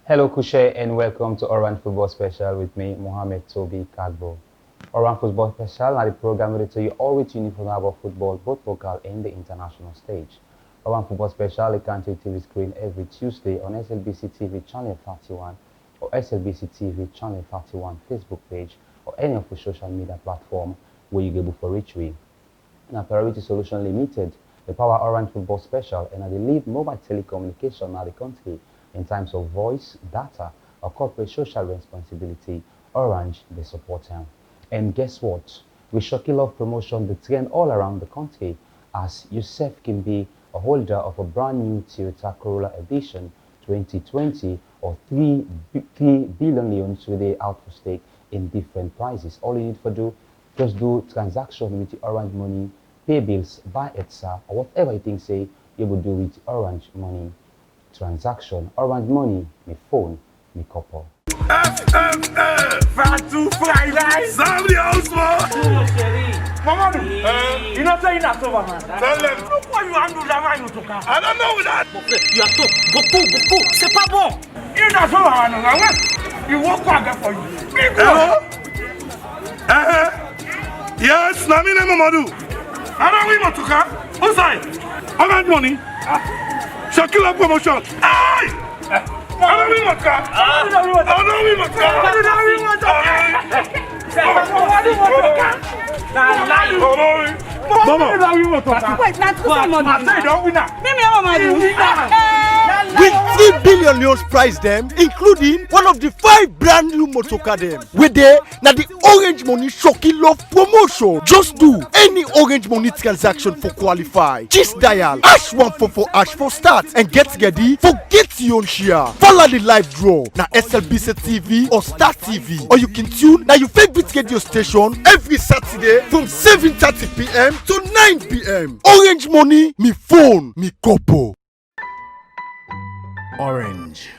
Hello, Kushe, and welcome to Orange Football Special with me, Mohamed Toby Kagbo. Orange Football Special are the program where they tell you all what you need for about football, both local and the international stage. Orange Football Special, it comes to TV screen every Tuesday on SLBC TV channel 31 or SLBC TV channel 31 Facebook page or any of the social media platform where you get for reach we. Now, Priority Solution Limited, the Power Orange Football Special, and the lead mobile telecommunication in the country in terms of voice, data, or corporate social responsibility. Orange, they support him. And guess what? With Shocky Love Promotion, the trend all around the country, as Youssef can be a holder of a brand new Toyota Corolla Edition 2020 or 3 billion leons with the out for stake in different prices. All you need to do, just do transaction with the Orange Money, pay bills, buy ETSA, or whatever you think say you would do with Orange Money transaction. Orange Money, me phone, me couple. SLFA Fatou fried rice. Somebody else Mama, you not saying that over, man. Tell them. Pourquoi you handle that man, Yotoka? I don't know that. You are too. Beaucoup. C'est pas bon. You not so man. You work hard for you. Hello? Yes, Nami Mamadou. I don't know Yotoka. Who's I? Orange Money. Shocky Love Promotion. Aye! I don't know Yotoka. I With 3 billion leons prize them, including one of the 5 brand new motorcar them. With there, now the Orange Money Shocky Love Promotion. Just do any Orange Money transaction for qualify. Just dial #144# for start and get ready for get your own share. Follow the live draw na SLBC TV or Star TV, or you can tune na your favorite radio station every Saturday from 7:30 p.m. to 9 p.m. Orange Money, me phone, me couple. Orange.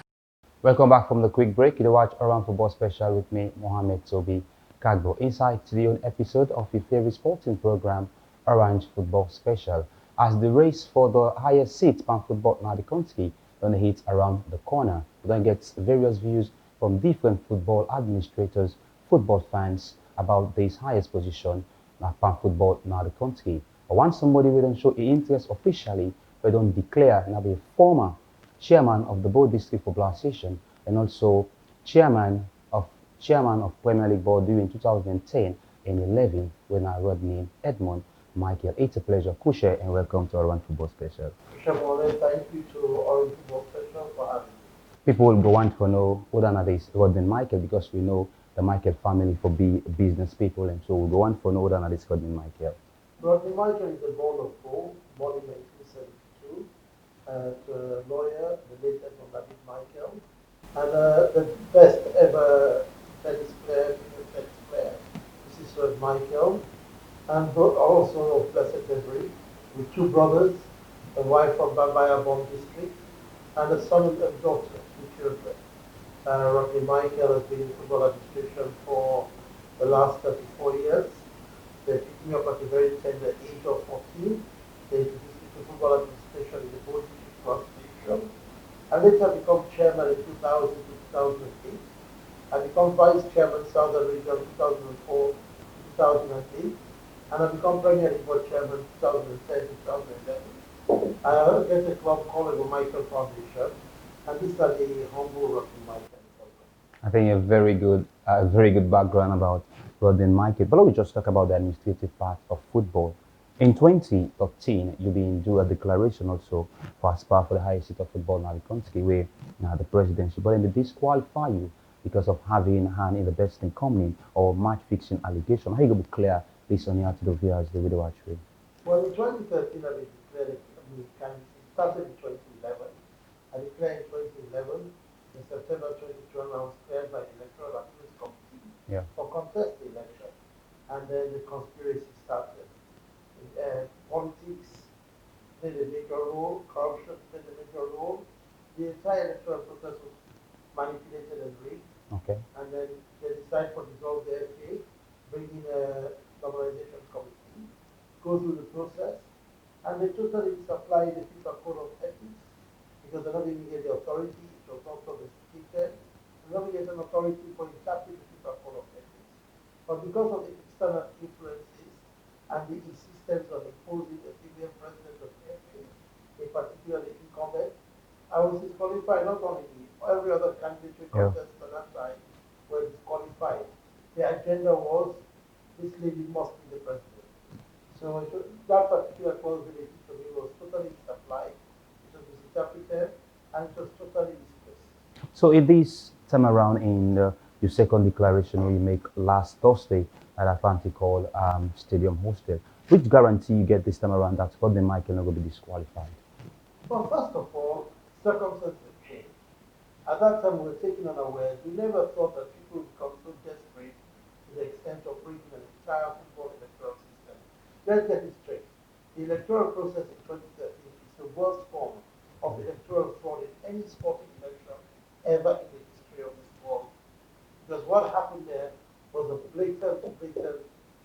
Welcome back from the quick break. You watch Orange Football Special with me, Mohamed Toby Kagbo. Inside today on episode of your favorite sporting program, Orange Football Special. As the race for the highest seat pan football in the country gonna hit around the corner. We're gonna get various views from different football administrators, football fans about this highest position in pan football in the country. But once somebody will don't show interest officially, we don't declare and be a former chairman of the Board District Football Association and also chairman of Premier League Board during 2010 and 11 when I Rodney Michael. It's a pleasure, Kushe, and welcome to Orange Football Special. Thank you to Orange Football Special for having me. People will go on to know who than is Rodney Michael because we know the Michael family for business people, and so we'll go on to know who than is Rodney Michael. Rodney Michael is a born of gold, born in 1972. Lawyer, the late Rodney Michael, and the best ever tennis player, Mrs. Rodney Michael, and also of Blessed Memory, with 2 brothers, a wife from Bambaya Bond District, and a son and a daughter, 2 children. Rodney Michael has been in football administration for the last 34 years. They picked me up at a very tender age of 14. They introduced me to football administration in the Board Constitution. I later become chairman in 2000 to 2008. I become vice chairman Southern Region 2004 to 2008. And I become Premier League Board chairman 2010 to 2011. I get a club called the Michael Foundation. And this is the humble Rodney Michael. I think a very good background about Rodney Michael. But let me just talk about the administrative part of football. In 2013, you've been do a declaration also for aspire for the highest seat of football in the country, where the presidency, but then they disqualify you because of having hand in the best in company or match fixing allegation. How you going to clear this on here to the viewers the video actually? Well, in 2013, I declared it started in 2011. I declared in 2011. In September 2012, I was cleared by the Electoral Appeals Committee for contest the election, and then the conspiracy started. Politics played a major role, corruption played a major role. The entire electoral process was manipulated and rigged. Okay. And then they decided to dissolve the FA, bring in a normalization committee, go through the process, and they totally misapplied the FIFA code of ethics because they're not even getting the authority. It was also restricted. We don't get an authority for interpreting the FIFA Code of Ethics. But because of the external influences and the insistence on imposing the female president of the FA, a particularly incumbent, I was disqualified. Not only me, every other candidate we contested at that time were disqualified. The agenda was this lady must be the president. So that particular clause related to me was totally misapplied, it was misinterpreted, and it was totally displaced. So in this time around in your second declaration you make last Thursday at Atlantic Hall Stadium hostel, which guarantee you get this time around that Rodney Michael not going to be disqualified? Well, first of all, circumstances changed. At that time, we were taken unawares. We never thought that people would become so desperate to the extent of breaking an entire football electoral system. Let's get it straight. The electoral process in 2013 is the worst form of electoral fraud in any sporting election ever in the history of this world. Because what happened there was a blatant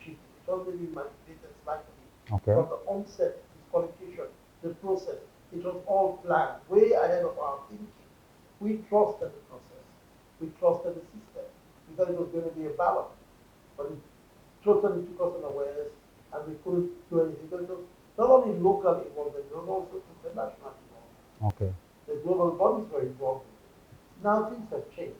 cheating. It wasn't even manipulated slightly. Okay. From the onset, disqualification, the process, it was all planned, way ahead of our thinking. We trusted the process. We trusted the system. We thought it was going to be a ballot. But it totally took us unawares and we couldn't do anything. But it was not only local involvement, it was also international involvement. Okay. The global bodies were involved. Now things have changed.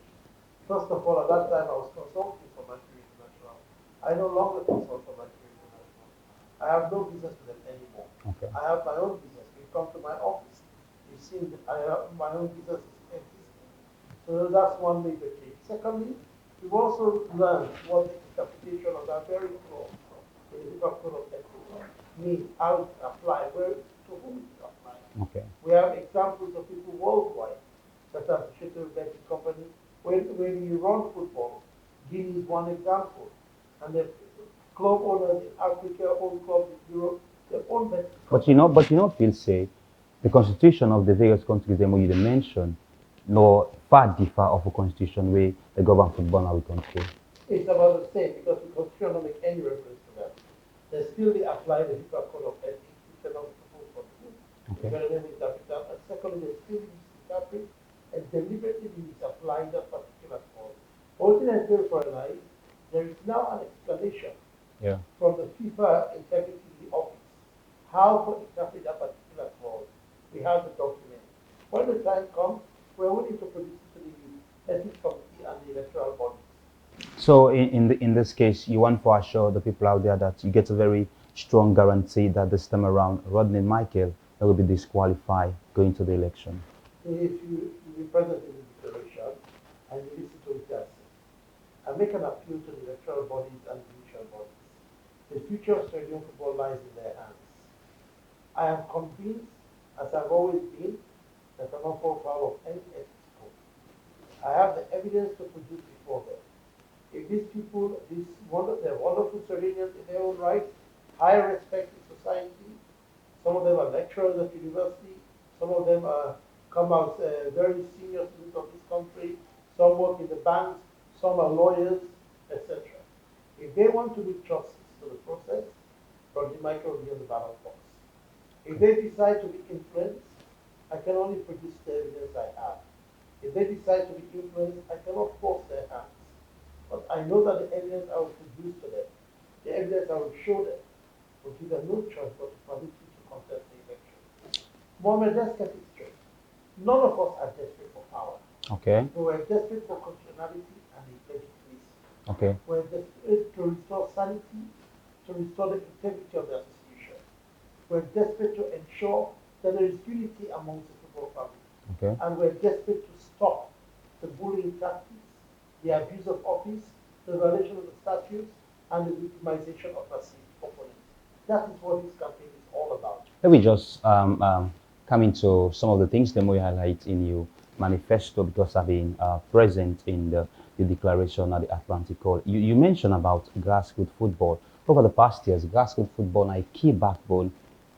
First of all, at that time I was consulting for Mercury International. I no longer consult for Mercury International. I have no business with them anymore. Okay. I have my own business. You come to my office. You've seen that I have my own business is existing. So that's one major change. Secondly, we've also learned what the interpretation of that very clause in the FIFA Code of Ethics means, how it applies, where to whom it applies. Okay. We have examples of people worldwide that have associated betting companies. When you run football, Guinea is one example. And the club owners in Africa own clubs in Europe, they own betting companies. But you know, Phil say the constitution of the various countries them you mentioned no far differ of a constitution where the government football now we control. It's about the same because the constitution don't make any reference to that. They still apply the FIFA Code of Ethics, which are not supposed to do. Okay. Very misinterpret that. And secondly, they still misinterpret and deliberately misapplying that particular clause. Ultimately, for a life, there is now an explanation from the FIFA Integrity Office how to interpret that particular clause. We have the document. When the time comes, we're willing to produce it to the Ethics Committee and the electoral bodies. So in this case, you want to assure the people out there that you get a very strong guarantee that this time around Rodney Michael will be disqualified going to the election. If you be present in the declaration and you listen to it as and make an appeal to the electoral bodies and judicial bodies. The future of Sierra Leone football lies in their hands. I am convinced, as I've always been, that I'm not for foul of any ethics code. I have the evidence to produce before them. If these people, they're wonderful Sierra Leoneans in their own right, high respect in society, some of them are lecturers at university, some of them come out very senior students of this country, some work in the banks, some are lawyers, etc. If they want to do justice to the process, Rodney Michael will be on the ballot box. If they decide to be influenced, I can only produce the evidence I have. If they decide to be influenced, I cannot force their hands. But I know that the evidence I will produce to them, the evidence I will show them, will give them no choice but to permit you to contest the election. Mohammed, let's get it straight. None of us are desperate for power. Okay. We were desperate for constitutionality and legitimacy. Okay. We're desperate to restore sanity, to restore the integrity of the association. We're desperate to ensure that there is unity amongst the football family. Okay. And we're desperate to stop the bullying tactics, the abuse of office, the violation of the statutes, and the victimization of perceived opponents. That is what this campaign is all about. Let me just come into some of the things that we highlight in your manifesto because I've been present in the declaration at the Atlantic Hall. You mentioned about grassroots football. Over the past years, grassroots football is a key backbone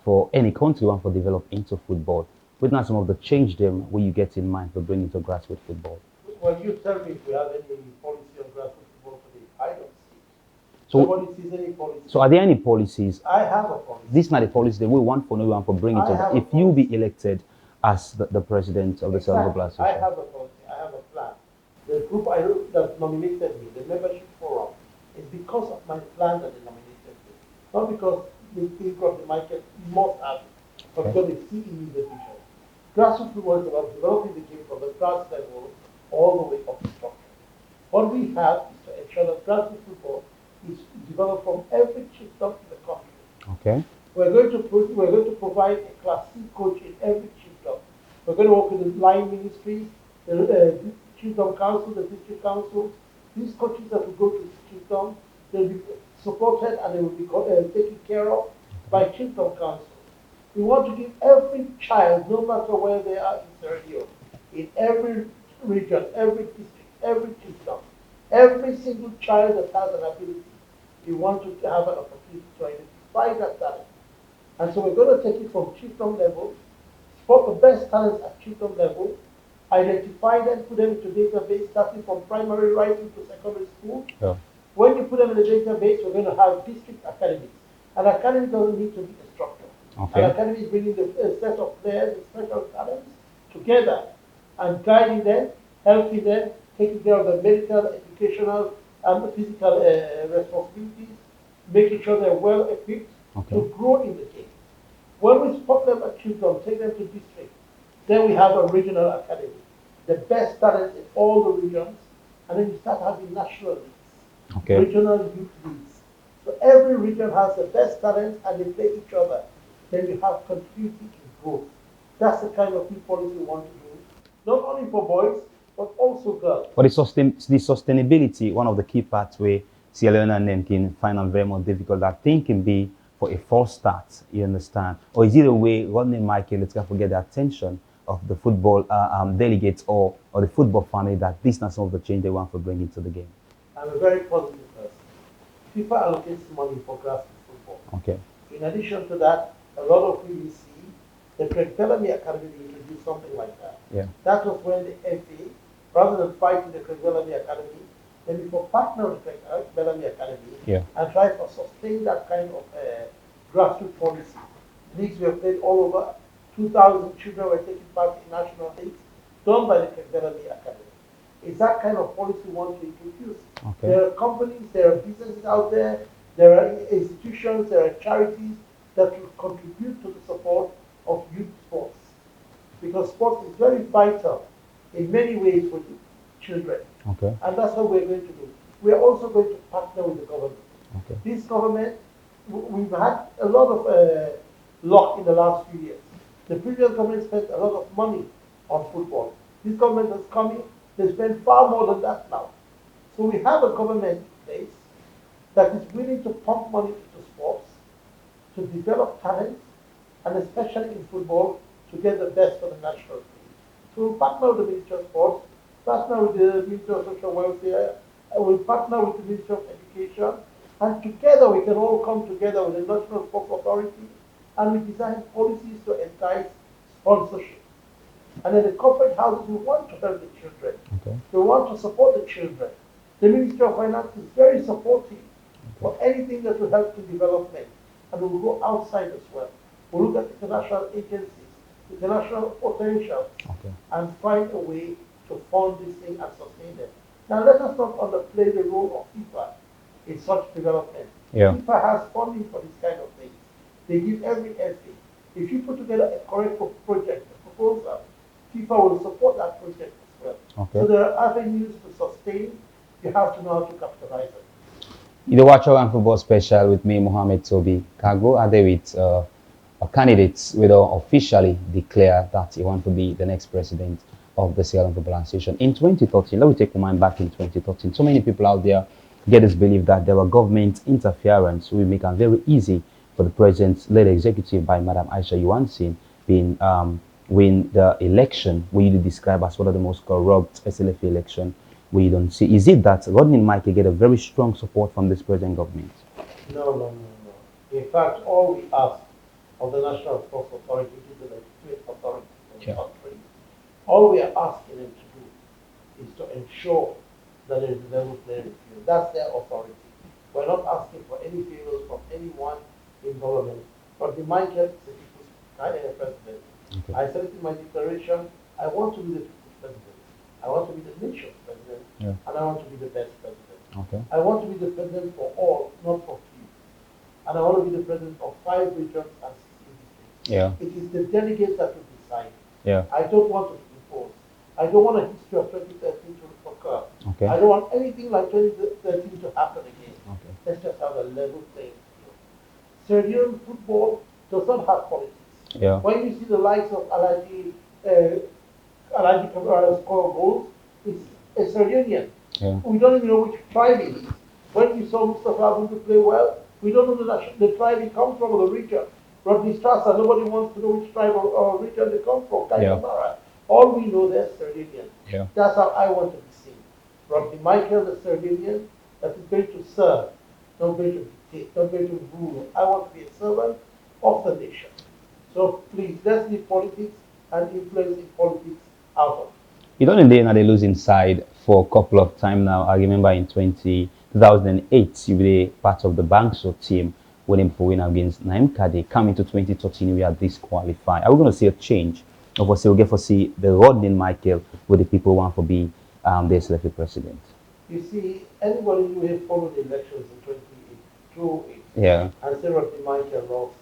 for any country want to develop into football. What are some of the change them what you get in mind to bring into grassroots football? Well, you tell me if we have any policy on grassroots football today. I don't see it. So, Nobody sees any policy. So are there any policies? I have a policy. This is not a policy that we want for no one for bringing I to. have If a you be policy. elected as the president of the Sierra Leone Football I Association. have a policy. the group that nominated me, the membership forum, is because of my plan that they nominated me. Not because they think Rodney Michael must have it, but because they see in me the vision. Grassroots football is about developing the game from the grass level all the way up to structure. What we have is to ensure that grassroots football is developed from every chiefdom in the country. Okay. We're going to provide a Class C coach in every chiefdom. We're going to work with the line ministries, the chiefdom council, the district councils. These coaches that will go to the chiefdom, they'll be supported and they will be taken care of by chiefdom council. We want to give every child, no matter where they are in Sierra Leone, in every region, every district, every chiefdom, every single child that has an ability, we want to have an opportunity to identify that talent. And so we're going to take it from chiefdom level, spot the best talents at chiefdom level, identify them, put them into database, starting from primary right into secondary school. Yeah. When you put them in the database, we're going to have district academies. An academy doesn't need to be a structure. Okay. An academy is bringing a set of players with special talents together and guiding them, helping them, taking care of the medical, educational, and physical responsibilities, making sure they're well equipped to grow in the game. When we spot them at children, take them to district, then we have a regional academy, the best talents in all the regions, and then you start having national leagues, regional youth leagues. So every region has the best talents and they play each other. Then you have continuity in growth. That's the kind of youth policy we want to do, not only for boys, but also girls. But the sustainability, one of the key parts where Sierra Leone and them can find it very much difficult, that thing can be for a false start, you understand? Or is it a way Rodney Michael, let's not forget the attention of the football delegates or the football family, that this is not some of the change they want to bring into the game? I'm a very positive person. FIFA allocates money for grassroots football. Okay. In addition to that, a lot of we see the Craig Bellamy Academy introduced something like that. Yeah. That was when the FA, rather than fighting the Craig Bellamy Academy, then we could partner with the Craig Bellamy Academy and try to sustain that kind of grassroots policy. Leagues were played all over. 2,000 children were taking part in national leagues done by the Craig Bellamy Academy. It's that kind of policy we want to introduce. Okay. There are companies, there are businesses out there are institutions, there are charities that will contribute to the support of youth sports. Because sports is very vital in many ways for children. Okay. And that's what we're going to do. We are also going to partner with the government. Okay. This government, we've had a lot of luck in the last few years. The previous government spent a lot of money on football. This government has come in, they spend far more than that now. So we have a government in place that is willing to pump money into sports, to develop talent, and especially in football, to get the best for the national team. So we'll partner with the Ministry of Sports, partner with the Ministry of Social Welfare, and we'll partner with the Ministry of Education, and together we can all come together with the National Sports Authority, and we design policies to entice sponsorship. And then the corporate houses, we want to help the children. Okay. We want to support the children. The Ministry of Finance is very supportive for anything that will help in development. And we'll go outside as well. We'll look at international agencies, international potential, and find a way to fund this thing and sustain them. Now let us not underplay the role of FIFA in such development. Yeah. FIFA has funding for this kind of things. They give every FA. If you put together a correct project, a proposal, FIFA will support that project as well. Okay. So there are avenues to sustain. You have to know how to capitalize it. You watch Oran Football Special with me, Mohamed Toby Kagbo. Are they with candidates will officially declare that he wants to be the next president of the Sierra Leone Football Association in 2013. Let me take your mind back in 2013. So many people out there get this belief that there were government interference will make it very easy for the president-led executive by Madam Aisha Yuansin being win the election, we usually describe as one of the most corrupt SLFA election we don't see. Is it that Rodney Michael get a very strong support from this present government? No. In fact, all we ask of the National Sports Authority, which is the legitimate authority in the country, all we are asking them to do is to ensure that there is a level playing field. That's their authority. We're not asking for any favors from anyone in government. Rodney Michael is the people's president. I said it in my declaration, I want to be the people's president. I want to be the nation's president, and I want to be the best president. Okay. I want to be the president for all, not for few. And I want to be the president of 5 regions and 16 districts. Yeah. It is the delegates that will decide. Yeah. I don't want to impose. I don't want a history of 2013 to occur. Okay. I don't want anything like 2013 to happen again. Okay. Let's just have a level playing field. Sierra Leone football does not have politics. Yeah. When you see the likes of Alaji Kamara score goals, it's a Sierra Leonean. Yeah. We don't even know which tribe he is. When you saw Mustafa Abu play well, we don't know the tribe he comes from or the region. Rodney Strasser, nobody wants to know which tribe or region they come from. Kamara. All we know, they're Sierra Leonean. Yeah. That's how I want to be seen. Rodney Michael, the Sierra Leonean, that is going to serve, not going to dictate, not going to rule. I want to be a servant of the nation. So please, let's leave politics and influence in politics out of it. You don't know they losing side for a couple of times now. I remember in 2008, you were part of the Bangso team winning for win against Naim Kade. Coming to 2013, we are disqualified. Are we going to see a change? Of course, we'll get to see the Rodney Michael with the people who want to be the SLFA president. You see, anybody who have followed the elections in 2008 Yeah. and say Rodney Michael lost,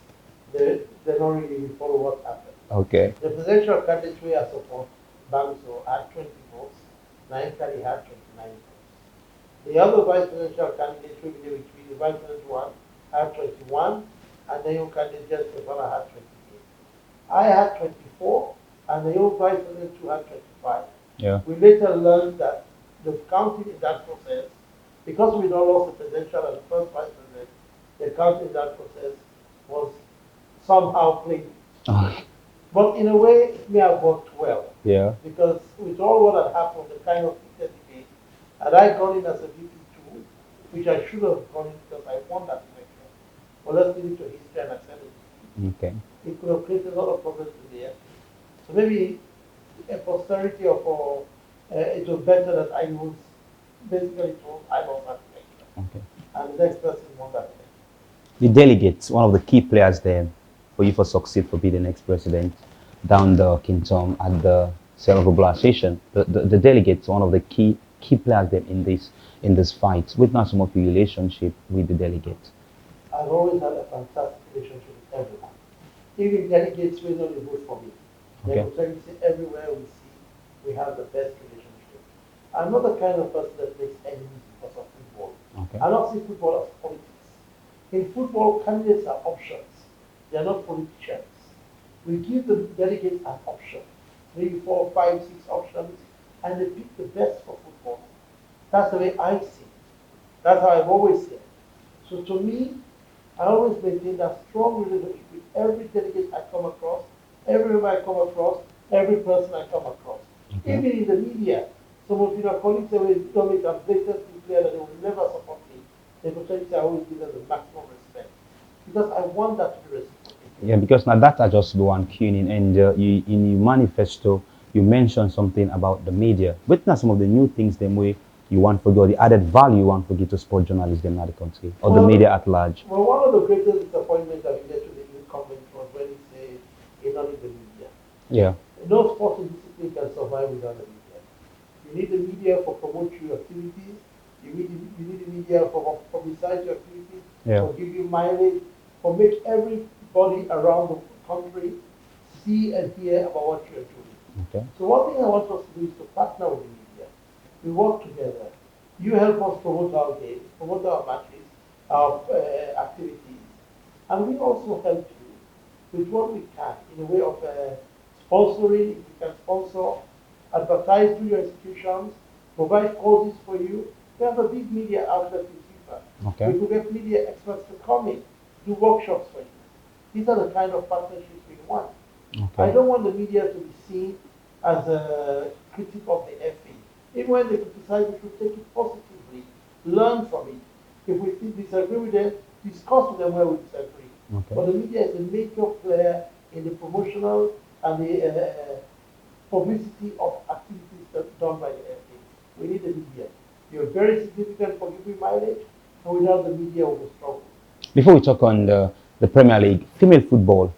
they don't really follow what happened. Okay. The presidential candidates we are support, Bangso had 20 votes, Naim Kade had 29 votes. The other vice presidential candidates, which the vice president one, had 21, and the young candidate just had 28. I had 24, and the young vice president two had 25. Yeah. We later learned that the counting in that process, because we don't lost the presidential and the first vice president, the counting in that process was somehow played. But in a way, it may have worked well. Yeah. Because with all what had happened, the kind of debate, had I gone in as a VP2, which I should have gone in because I won that election, well, let's leave it to history and accept it. Okay. It could have created a lot of problems in the end. So maybe a posterity of it was better that I was basically told I lost that election. Okay. And the next person won that election. The delegates, one of the key players there for you to succeed for being the next president, down the kingdom at the Sierra Leone Association. The delegates, one of the key players there in this fight. Witness some of your relationship with the delegates. I've always had a fantastic relationship with everyone. Even delegates will not vote for me. They will tell you, everywhere we see, we have the best relationship. I'm not the kind of person that makes enemies because of football. Okay. I don't see football as politics. In football, candidates are options. They are not politicians. We give the delegates an option, 3, 4, 5, 6 options, and they pick the best for football. That's the way I see it. That's how I've always seen it. So to me, I always maintain that strong relationship with every delegate I come across, everywhere I come across, every person I come across. Okay. Even in the media, some of your colleagues always tell me that blatantly clear that they will never support me. They will tell you I always give them the maximum respect. Because I want that to be reciprocated. Yeah, because now that I just do one tuning, and you in your manifesto you mentioned something about the media. Witness some of the new things them way you want for the added value you want for to sport journalism in the country or the media at large. Well, one of the greatest disappointments that we get to the youth comment was when he said you don't need the media. Yeah. No sporting discipline can survive without the media. You need the media for promoting your activities. You need the media for publicize your activities, for give you mileage, for make everybody around the country see and hear about what you're doing. Okay. So one thing I want us to do is to partner with the media. We work together. You help us promote our games, promote our matches, our activities, and we also help you with what we can in a way of sponsoring. If you can sponsor, advertise through your institutions, provide courses for you. We have a big media outlet in FIFA. Okay. We could get media experts to come in, do workshops for you. These are the kind of partnerships we want. Okay. I don't want the media to be seen as a critic of the FA. Even when they criticize, we should take it positively, learn from it. If we disagree with them, discuss with them where we disagree. Okay. But the media is a major player in the promotional and the publicity of activities done by the FA. We need the media. You're very significant for giving mileage, and without the media, we will struggle. Before we talk on the Premier League, female football,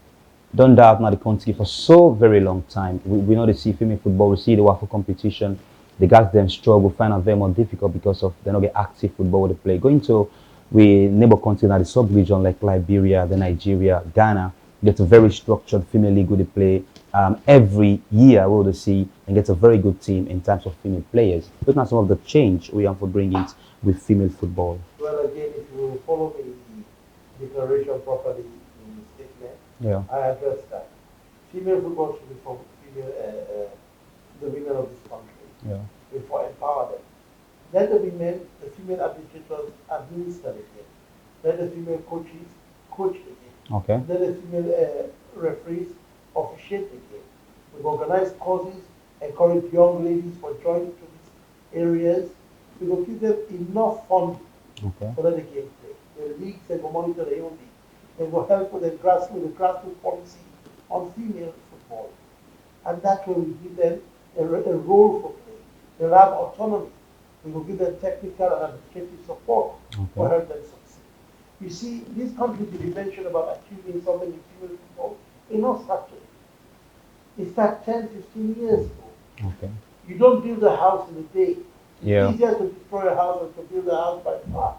don't doubt now the country for so very long time. We know they see female football, we see the WAFU competition they got them struggle, find out very more difficult because of they not get active football with the play. Going to we neighbor countries like the sub-region like Liberia, the Nigeria, Ghana, get a very structured female league with the play. Every year we will see and get a very good team in terms of female players. Looking at some of the change we have to bring it with female football. Well, again, if you follow me the declaration properly in the statement, Yeah. I address that. Female football should be for female, the women of this country. Yeah. Before empower them. Let the women, the female administrators administer the game. Let the female coaches coach the game. Okay. Let the female referees officiate the game. We organize courses, encourage young ladies for joining to these areas. We will give them enough funding Okay. to let the game play. The leagues, they will monitor their own league. They will help with the grassroots policy on female football. And that will give them a role for play. They'll have autonomy. We will give them technical and administrative support for help them succeed. You see, this country did mention about achieving something in female football. It not start today. It started 10, 15 years ago. Okay. You don't build a house in a day. Yeah. It's easier to destroy a house than to build a house by far.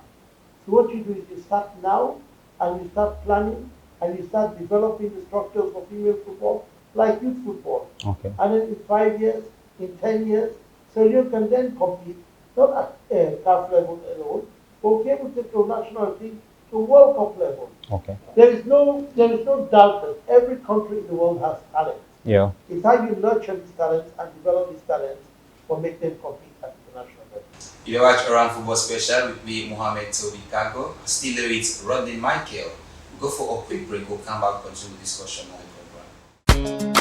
So what you do is you start now, and you start planning, and you start developing the structures for female football, like youth football. Okay. And then in 5 years, in 10 years, so you can then compete, not at CAF level alone, but be able to take your national team to World Cup level. Okay. There is no doubt that every country in the world has talent. Yeah. It's how you nurture these talents and develop these talents for make them compete at international level. You watch Around Football Special with me, Mohamed Toby Kago. Still there with Rodney Michael. We'll go for a quick break. We'll come back and continue the discussion on the program.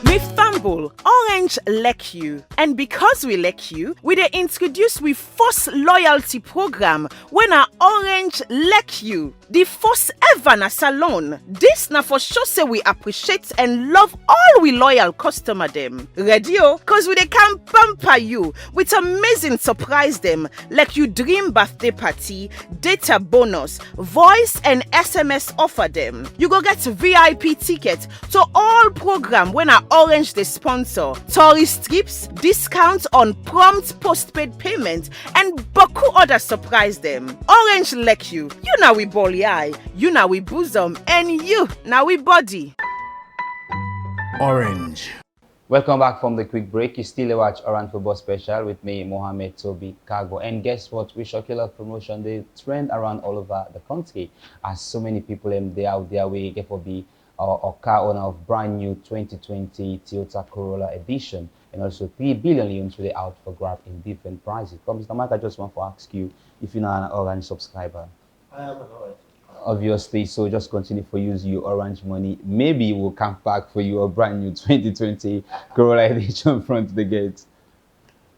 We fumble, Orange like you. And because we like you, we dey introduce we first loyalty program when our Orange like you. The first ever na salon. This na for sure say we appreciate and love all we loyal customer them. Ready oh? Cause we dey can pamper you with amazing surprise them like you dream birthday party, data bonus, voice and SMS offer them. You go get VIP ticket to all program when our Orange dey sponsor. Tourist trips, discounts on prompt postpaid payment and boku other surprise them. Orange like you now we bally eye, you now we bosom, and you now we body. Orange. Welcome back from the quick break. You still watch Around Football Special with me, Mohamed Toby Kago. And guess what? We Shokila promotion, they trend around all over the country. As so many people they out there, we get for be a car owner of brand new 2020 Toyota Corolla edition. And also 3 billion units really out for grab in different prices. Come, Mr. Mike, I just want to ask you if you're not an Orange subscriber. I am an Orange. Obviously, so just continue for use your Orange money. Maybe we'll come back for you a brand new 2020 Corolla edition front the gate.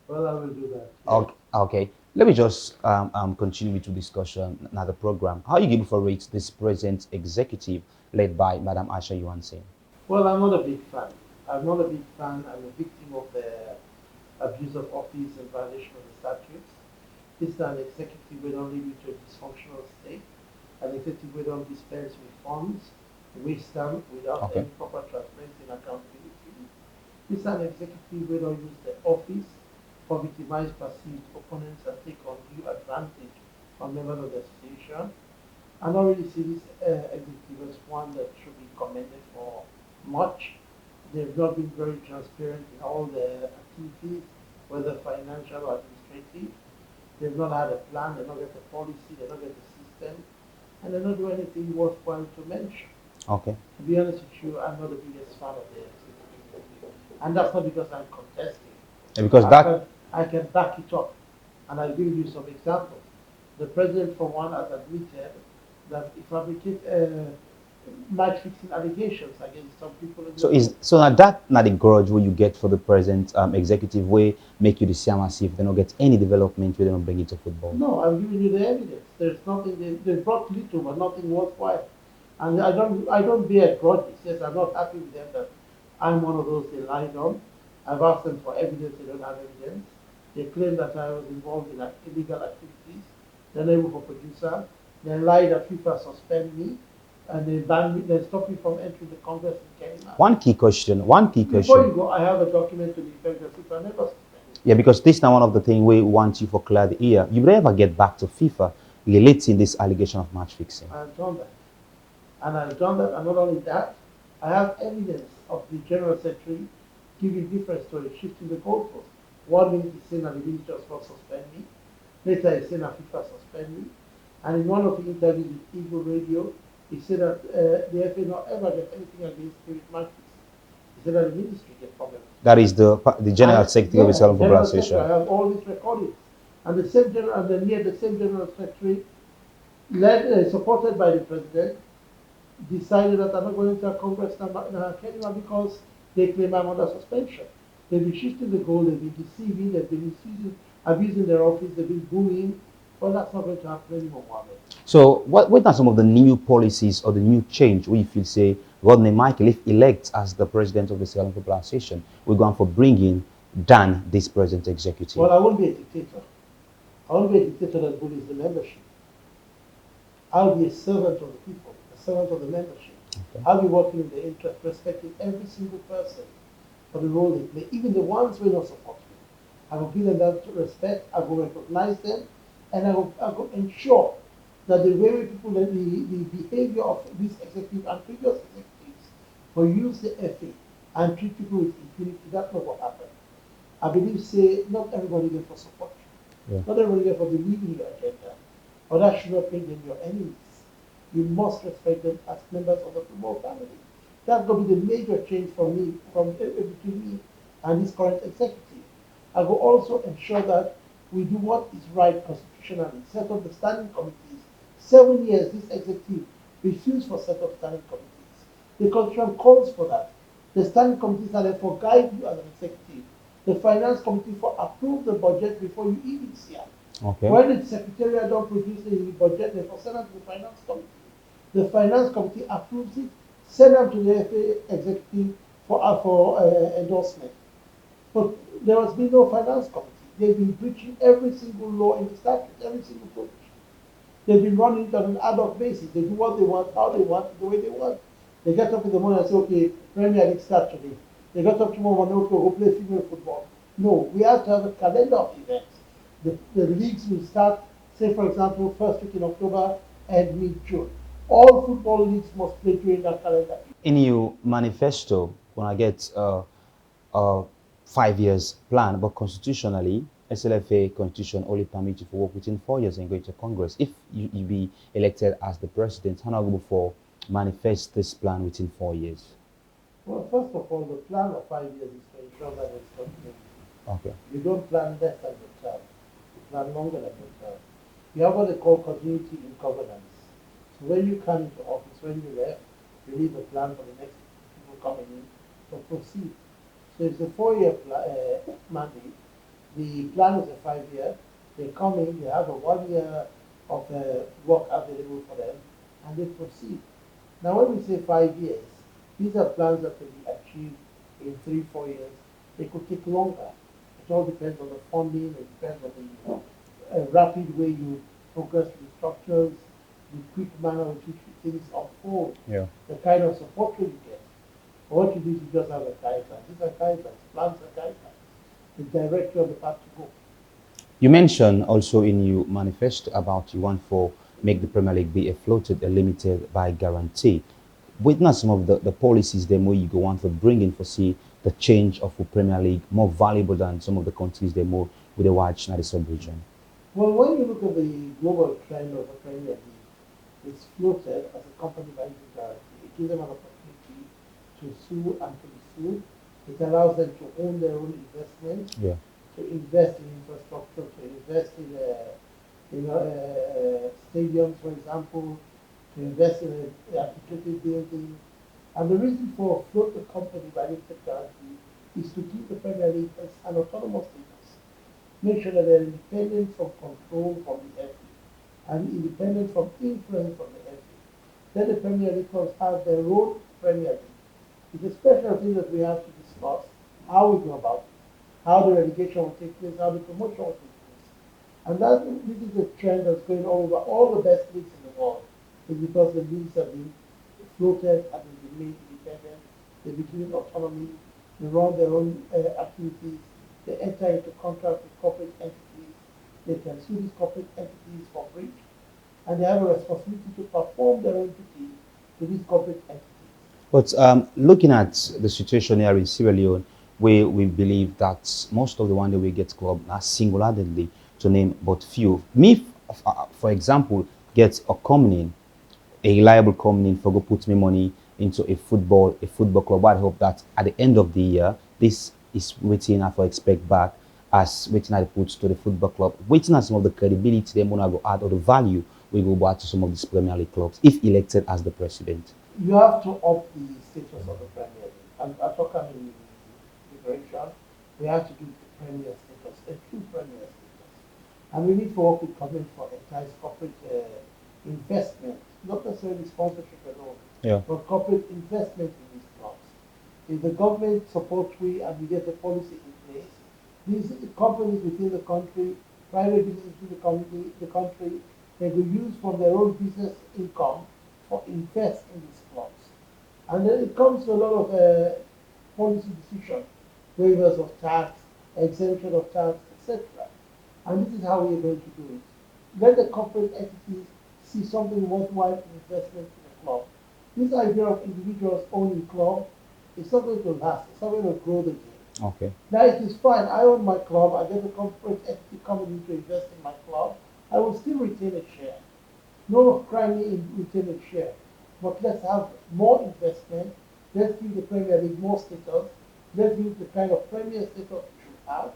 Well, I will do that. Okay. Let me just continue with the discussion now the program. How you give for rate this present executive led by Madam Asha Yuanse? Well, I'm not a big fan. I'm a victim of the abuse of office and violation of the statutes. This is an executive we don't lead you to a dysfunctional state. An executive we don't dispense with funds, waste them without any proper transparency and accountability. This is an executive we don't use the office for victimize perceived opponents and take undue advantage on members of the association. I don't really see this executive as one that should be commended for much. They've not been very transparent in all the activities, whether financial or administrative. They've not had a plan, they've not got a policy, they've not got a system, and they're not doing anything worthwhile to mention. Okay. To be honest with you, I'm not the biggest fan of the executive. And that's not because I'm contesting. Yeah, because I can back it up. And I'll give you some examples. The president, for one, has admitted that he fabricated match-fixing allegations against some people. So now that not the grudge where you get for the present executive way make you the same as if they don't get any development, we don't bring it to football. No, I'm giving you the evidence. There's nothing they brought little, but nothing worthwhile. And I don't bear grudges. Yes, I'm not happy with them that I'm one of those they lied on. I've asked them for evidence. They don't have evidence. They claim that I was involved in illegal activities. They're able for producer. They lied that FIFA suspend me. and they banned me, they stopped me from entering the Congress in Kenya. One key question. Before you go, I have a document to the effect that FIFA never suspended. Yeah, because this now one of the things we want you for clear the ear. You never get back to FIFA relating this allegation of match fixing. I've done that. And I've done that, and not only that, I have evidence of the General Secretary giving different stories, shifting the goalpost. 1 minute he's saying that the Ministry of Sport suspend me, later he's saying that FIFA suspend me, and in one of the interviews with Eagle Radio, he said that the FA not ever get anything against spirit matches. He said that the ministry get problems. That is the General Secretary of the SLFA General Presidential. Secretary, I have all these recordings. And the same general, and then near the same General Secretary, led, supported by the President, decided that I'm not going to a Congress in Kenya because they claim I'm under suspension. They've been shifting the goal, they've been deceiving, they've been abusing their office, they've been bullying. Well, that's not going to happen anymore, Mohammed. So, what are some of the new policies or the new change we feel say Rodney Michael, if elected as the president of the Sierra Leone Football Association, we're going for bringing down this present executive? Well, I won't be a dictator. I won't be a dictator that bullies the membership. I'll be a servant of the people, a servant of the membership. Okay. I'll be working in the interest, respecting every single person for the role they play, even the ones who will not support me. I will give them that respect, I will recognize them, and I will ensure that the way people, the behavior of this executive and previous executives will use the FA and treat people with impunity, that's not what happened. I believe, say, not everybody there for support you. Yeah. Not everybody there for believing your agenda. But that should not make them your enemies. You must respect them as members of the football family. That's going to be the major change for me, between me and this current executive. I will also ensure that we do what is right constitutionally, set up the standing committees. 7 years, this executive refused for set up standing committees. The constitution calls for that. The standing committees are there for guide you as an executive. The finance committee for approve the budget before you even see it. Okay. When the secretariat don't produce the budget, they for send them to the finance committee. The finance committee approves it, send them to the FA executive for endorsement. But there has been no finance committee. They've been breaching every single law in the statute, every single provision. They've been running it on an ad hoc basis. They do what they want, how they want, the way they want. They get up in the morning and say, okay, Premier League start today. They got up tomorrow morning, okay, go play female football. No, we have to have a calendar of events. The leagues will start, say for example, first week in October and mid-June. All football leagues must play during that calendar. In your manifesto, when I get 5 years plan, but constitutionally, SLFA constitution only permits you to work within 4 years and go to Congress. If you be elected as the president, how long before manifest this plan within 4 years? Well, first of all, the plan of 5 years is to ensure that it's continuity. Okay. You don't plan less than your term. You plan longer than your term. You have what they call continuity in governance. So when you come into office, when you left, you leave a plan for the next people coming in to proceed. So it's a 4-year mandate. The plan is a 5-year. They come in, they have a 1 year of work available for them, and they proceed. Now, when we say 5 years, these are plans that can be achieved in 3-4 years. They could take longer. It all depends on the funding, it depends on the rapid way you progress with the structures, the quick manner in which things unfold, the kind of support you get. But what you do is you just have a guideline. These are guidelines, plans are guidelines. The direction of the path to go. You mentioned also in your manifesto about you want for make the Premier League be a floated, a limited by guarantee. Witness some of the policies they more you go on for bringing for see the change of the Premier League more valuable than some of the countries they more with the watch in the sub-region. Well, when you look at the global trend of the Premier League, it's floated as a company by guarantee. It gives them an opportunity to sue and to be sued. It allows them to own their own investments, to invest in infrastructure, to invest in stadiums, for example, to invest in an articulated building. And the reason for float the company by limited guarantee is to keep the Premier League as an autonomous status. Make sure that they're independent from control from the FA and independent from influence from the FA. Then the Premier League clubs have their own Premier League. It's a special thing that we have to discuss how we go about it, how the relegation will take place, how the promotion will take place. And this is a trend that's going on over all the best leagues in the world. It's because the leagues have been floated and they've been made independent. They've been given autonomy. They run their own activities. They enter into contract with corporate entities. They can sue these corporate entities for breach, and they have a responsibility to perform their own duty to these corporate entities. But looking at the situation here in Sierra Leone, we believe that most of the one that we get club are single-handedly to name but few. Me, for example, get a company, a reliable company for go put me money into a football club. I hope that at the end of the year, this is waiting I for expect back as waiting I put to the football club, waiting at some of the credibility they want to go add or the value we go back to some of these Premier League clubs if elected as the president. You have to up the status of the Premier League. I'm talking in the direction. We have to give the Premier status, a true Premier status. And we need to work with government for entice corporate investment, not necessarily sponsorship alone, but corporate investment in these clubs. If the government supports we and we get a policy in place, these companies within the country, private businesses within the country, they will use from their own business income for invest in these clubs. And then it comes to a lot of policy decisions, waivers of tax, exemption of tax, etc. And this is how we are going to do it. Let the corporate entities see something worthwhile in investment in the club. This idea of individuals owning club is not going to last. It's not going to grow the game. Okay. Now it is fine. I own my club. I get a corporate entity coming in to invest in my club. I will still retain a share. No crime in retaining a share. But let's have more investment. Let's give the Premier League more status. Let's give the kind of Premier status we should have.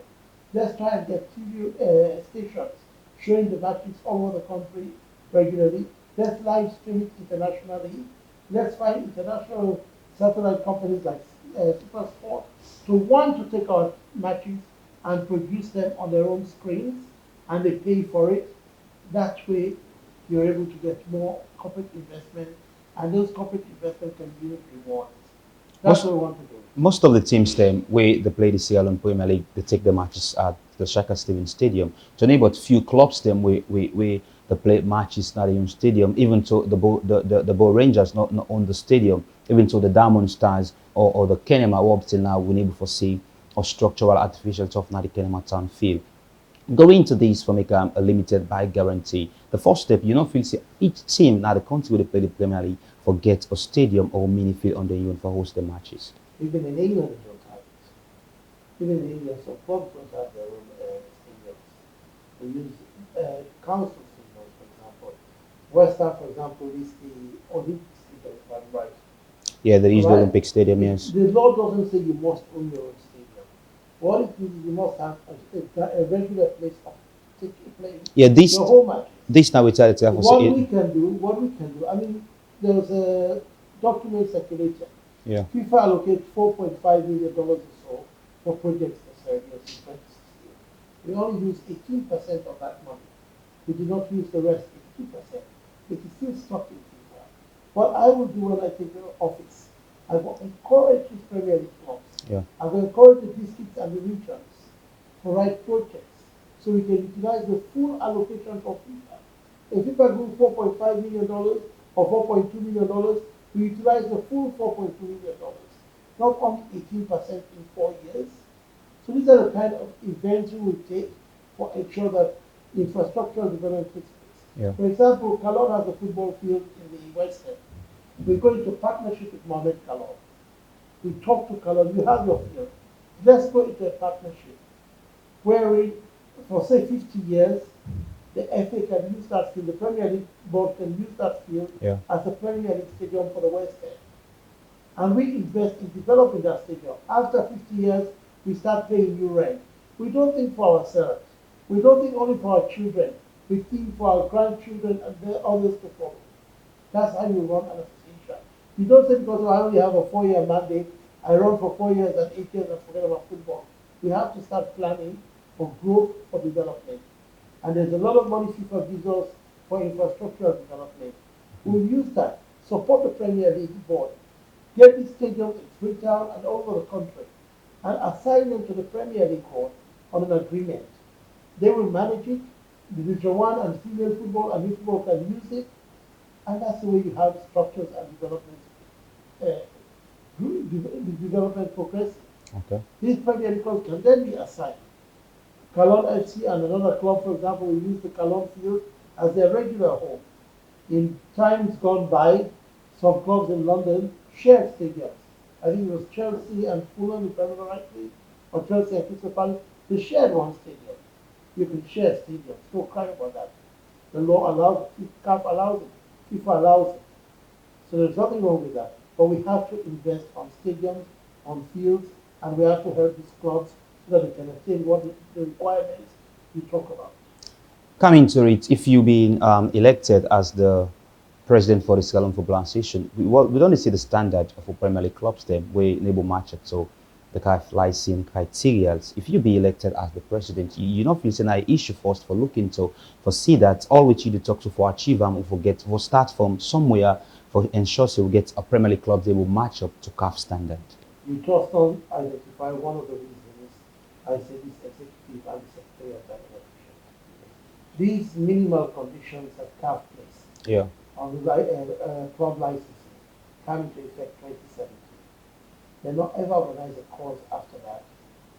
Let's try and get TV stations showing the matches all over the country regularly. Let's live stream it internationally. Let's find international satellite companies like SuperSport to want to take our matches and produce them on their own screens, and they pay for it. That way, you're able to get more corporate investment, and those corporate investment can give rewards. That's what we want to do. Most of the teams then where they play the Sierra Leone Premier League, they take the matches at the Shaka Stevens Stadium. So name but few clubs them where they play matches not in stadium, even to the Bo Rangers not on the stadium, even to the Diamond Stars or the Kenema up till now we need to see or structural artificial turf now the Kenema Town field. Going into this for make a limited buy guarantee. The first step, you know, feel see each team now the country where they play the Premier League forget a stadium or mini field on the UN for host the matches. Even in England, they don't have it. Even in England, some clubs don't have their own stadiums. They use council stadiums, for example. West Ham, for example, is the Olympic stadium, if I'm right. Yeah, they use the Right? Olympic Stadium, yes. The law doesn't say you must own your own stadium. What it means is you must have a regular place of playing Yeah, this your home matches. this now we try to have What we can do, I mean, there was a document circulated. yeah. FIFA allocates $4.5 million or so for projects necessary since 2016. We only use 18% of that money. We did not use the rest, 82%. It is still stuck in FIFA. What I will do when I take office, I will encourage these Premier League clubs. Yeah. I will encourage the districts and the regions to write projects so we can utilize the full allocation for FIFA. If FIFA gives $4.5 million or $4.2 million, we utilize the full $4.2 million, not only 18% in 4 years. So these are the kind of events we will take for ensure that infrastructural development takes place. Yeah. For example, Kalon has a football field in the West End. We go into partnership with Mohamed Kalon. We talk to Kalon, you have your field. Let's go into a partnership wherein for say 50 years, the FA can use that field, the Premier League board can use that field as a Premier League stadium for the West End. And we invest in developing that stadium. After 50 years, we start paying new rent. We don't think for ourselves. We don't think only for our children. We think for our grandchildren and the others to follow. That's how you run an association. You don't say because I only have a 4-year mandate, I run for 4 years and 8 years and forget about football. We have to start planning for growth, for development. And there's a lot of money FIFA gives us for infrastructural development. We'll use that, support the Premier League board, get these stadiums in Freetown and all over the country, and assign them to the Premier League board on an agreement. They will manage it, Division 1 and female football and youth football can use it, and that's the way you have structures and development the development progresses. Okay. These Premier League clubs can then be assigned. Cologne FC and another club, for example, will use the Cologne field as their regular home. In times gone by, some clubs in London shared stadiums. I think it was Chelsea and Fulham, if I remember rightly, or Chelsea and Crystal Palace. They shared one stadium. You can share stadiums. No crime about that. The law allows it. CAF allows it. FIFA allows it. So there's nothing wrong with that. But we have to invest on stadiums, on fields, and we have to help these clubs so that they can attain what the requirements we talk about. Coming to it, if you've been elected as the president for the Sierra Leone Football Association, we don't see the standard of Premier League clubs then, where enable match it. So the CAF licensing criteria. If you be elected as the president, you not feel it's an issue first for looking to see that all which you talk to for achieve and for start from somewhere for ensure so we get a Premier League club they will match up to CAF standard. You just don't identify one of the reasons I say this executive and the secretary of that election. These minimal conditions that CAF placed on club licensing come into effect 2017. They not ever organize a course after that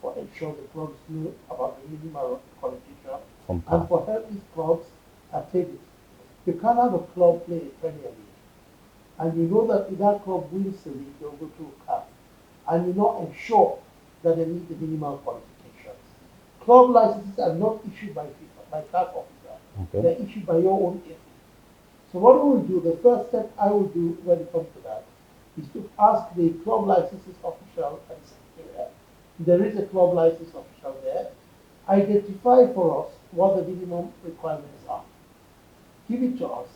for ensure the clubs knew about the minimal qualification and for help these clubs attain it. You can't have a club play a Premier League and you know that if that club wins the league, they'll go to a CAF and you not ensure that they meet the minimal qualifications. Club licenses are not issued by FIFA, by CAF officer. Okay. They're issued by your own FA. So what we will do, the first step I will do when it comes to that, is to ask the club licenses official at the secretariat. There is a club license official there. Identify for us what the minimum requirements are. Give it to us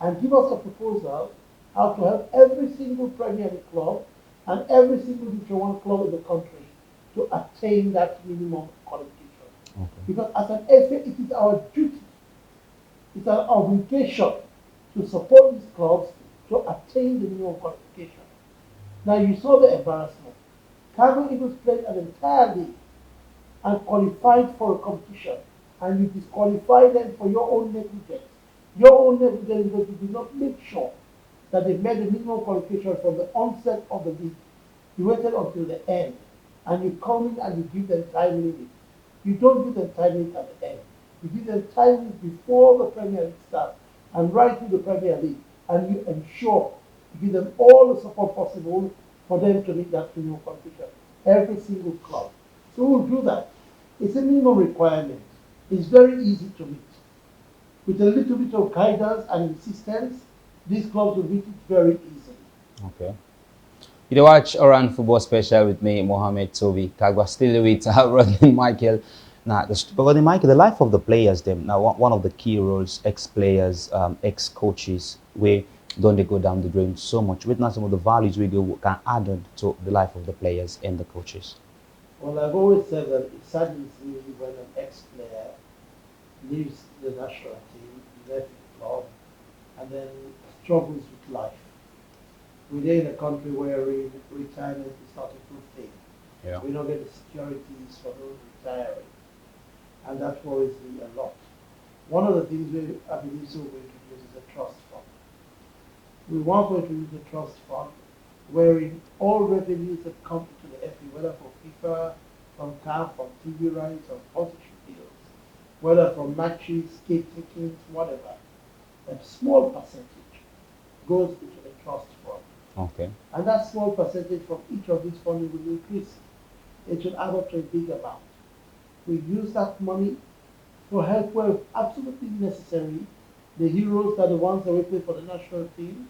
and give us a proposal how to help every single Premier League club and every single Division 1 club in the country to attain that minimum qualification. Okay. Because as an FA, it is our duty, it's our obligation to support these clubs to attain the minimum qualification. Now you saw the embarrassment. Cargo Eagles played an entire league and qualified for a competition, and you disqualify them for your own negligence. Your own negligence because you did not make sure that they met the minimum qualification from the onset of the league. You waited until the end, and you come in and you give them time limit. You don't give them time limit at the end. You give them time limit before the Premier League starts, and right through the Premier League, and you ensure you give them all the support possible for them to meet that minimum qualification. Every single club. So we'll do that. It's a minimum requirement. It's very easy to meet. With a little bit of guidance and insistence, these clubs will meet it very easily. Okay. You watch Oran Football Special with me, Mohamed Toby Kagwa, still with Rodney Michael. Now, Rodney Michael, the life of the players, them. Now, one of the key roles, ex-players, ex-coaches, where don't they go down the drain so much? Witness some of the values we can add on to the life of the players and the coaches. Well, I've always said that it saddens me when an ex-player leaves the national team, left the club, and then struggles with life. We're in a country where retirement is not a good thing. Yeah. We don't get the securities for those retiring. And that worries me a lot. One of the things I believe so we're going to use is a trust fund. We want to use a trust fund wherein all revenues that come into the FA, whether from FIFA, from CAF, from TV rights, from sponsorship deals, whether from matches, gate tickets, whatever, a small percentage goes into the trust fund. Okay. And that small percentage from each of these funds will increase. It should add up to a big amount. We use that money to help where absolutely necessary. The heroes are the ones that we play for the national team.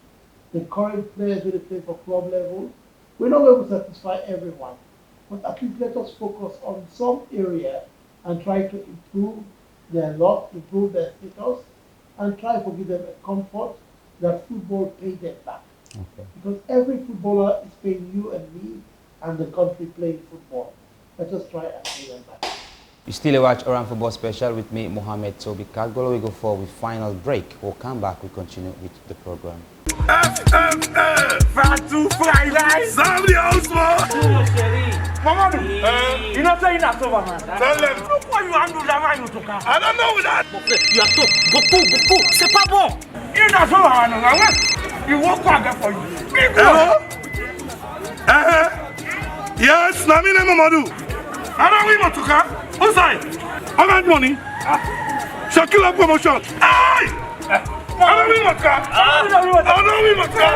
The current players who play for club level. We're not going to satisfy everyone, but at least let us focus on some area and try to improve their lot, improve their status, and try to give them a comfort that football pays them back. Okay. Because every footballer is paying you and me and the country playing football. Let us try and pay them back. You still watch Oran Football Special with me, Mohamed Toby Kagbo. We go for a final break. We'll come back, we continue with the program. SLFA Fatu fried rice. Somebody else, Mama, you not saying that over, man. Tell them. Why you handle that man you took out? I don't know that. You have to beaucoup. C'est pas bon. You not so man. You walk out there for you. Yes, na me name Mamadou. I don't win Motoka. Who's I? I got money. Shakila promotion. Hey! I don't win Motoka. I don't win Motoka.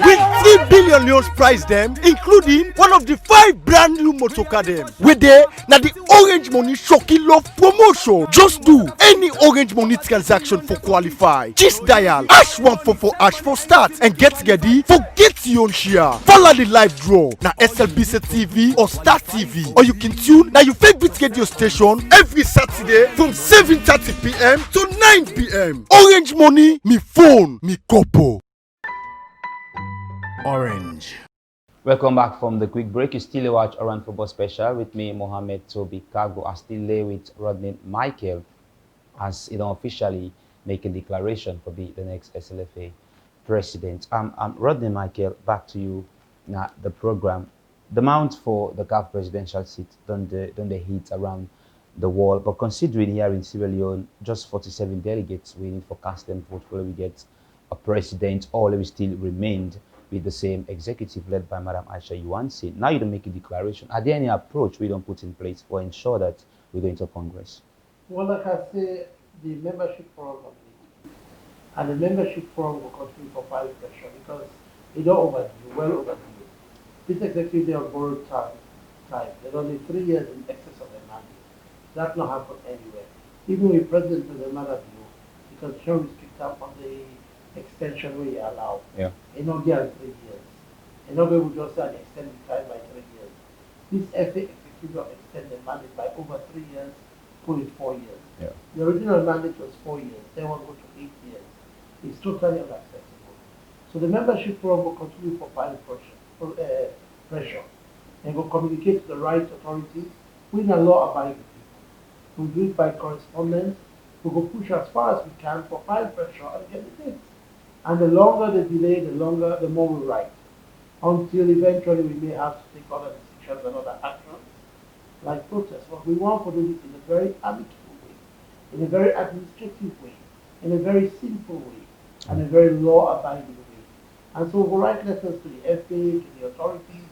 With 3 billion euros prize them, including one of the 5 brand new motocar them. With there, now the Orange Money Shocking Love promotion. Just do any Orange Money transaction for qualify. Just dial #144# for start and get ready for get your own share. Follow the live draw now SLBC TV or Star TV, or you can tune now your favorite radio station every Saturday from 7:30 p.m. to 9 p.m. Orange Money, me phone, me couple. Orange. Welcome back from the quick break. You still watch Orange Football Special with me, Mohamed Toby Kago. I still lay with Rodney Michael as officially make a declaration to be the next SLFA president. Rodney Michael, back to you now. The program, the mount for the CAF presidential seat don't they hit around the wall, but considering here in Sierra Leone just 47 delegates waiting for cast and vote whether we get a president, all we still remained with the same executive led by Madam Aisha Yuansi. Now you don't make a declaration. Are there any approach we don't put in place for ensure that we're going to Congress? Well, like I say, the membership forum of the and the membership forum will continue for 5 pressure because it's not overdue, well overdue. This executive they have borrowed time. There's only 3 years in excess of their mandate. That not happen anywhere. Even with President another view, because show restrict up on the extension we allow. Yeah. In not get 3 years. In not will just say extend the time by 3 years. This FA executive will extend the mandate by over 3 years, put it 4 years. Yeah. The original mandate was 4 years, they want to go to 8 years. It's totally unacceptable. So the membership forum will continue for final pressure and will communicate to the right authorities. We're not law-abiding people. We'll do it by correspondence. We will push as far as we can for final pressure and get the dates. And the longer the delay, the more we write. Until eventually we may have to take other decisions and other actions, like protests. But we want to do this in a very amicable way, in a very administrative way, in a very simple way, and a very law-abiding way. And so we'll write letters to the FA, to the authorities,